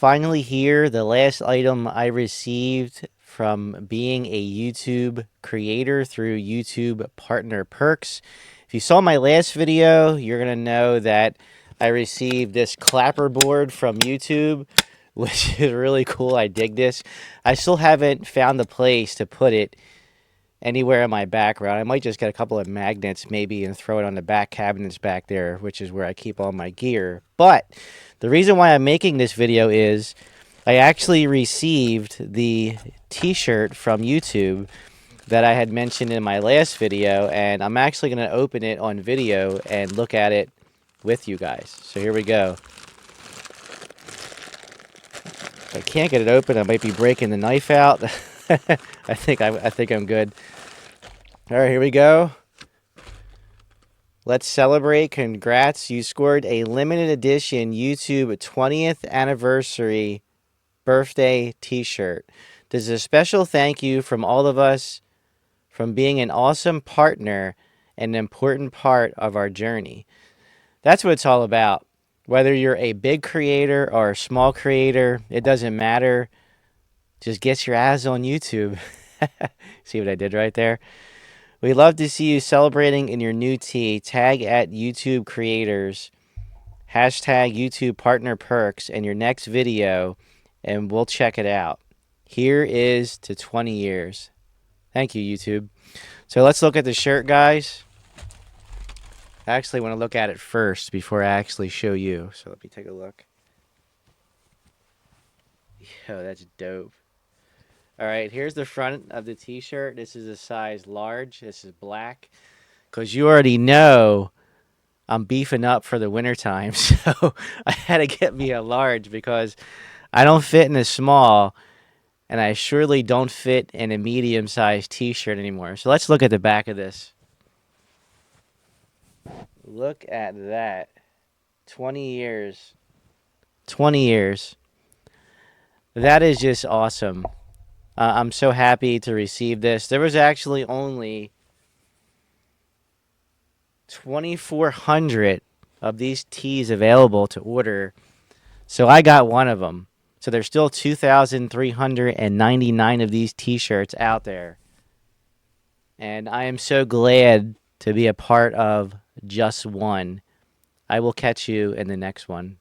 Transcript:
finally here. The last item I received from being a YouTube creator through YouTube Partner Perks. If you saw my last video, you're going to know that I received this clapper board from YouTube, which is really cool. I dig this. I still haven't found the place to put it anywhere in my background. I might just get a couple of magnets maybe and throw it on the back cabinets back there, which is where I keep all my gear. But the reason why I'm making this video is I actually received the t-shirt from YouTube that I had mentioned in my last video, and I'm actually going to open it on video and look at it with you guys. So here we go. If I can't get it open, I might be breaking the knife out. I think I'm good. All right, here we go. Let's celebrate. Congrats. You scored a limited edition YouTube 20th anniversary birthday t-shirt. This is a special thank you from all of us from being an awesome partner and an important part of our journey. That's what it's all about. Whether you're a big creator or a small creator, it doesn't matter. Just get your ass on YouTube. See what I did right there? We love to see you celebrating in your new tee. Tag at YouTube creators, hashtag YouTube partner perks in your next video, and we'll check it out. Here is to 20 years. Thank you, YouTube. So let's look at the shirt, guys. I actually want to look at it first before I actually show you. So let me take a look. Yo, that's dope. All right, here's the front of the t-shirt. This is a size large. This is black. Because you already know I'm beefing up for the wintertime. So I had to get me a large because I don't fit in a small. And I surely don't fit in a medium-sized t-shirt anymore. So let's look at the back of this. Look at that. 20 years. 20 years. That is just awesome. I'm so happy to receive this. There was actually only 2,400 of these tees available to order. So I got one of them. So there's still 2,399 of these t-shirts out there. And I am so glad to be a part of just one. I will catch you in the next one.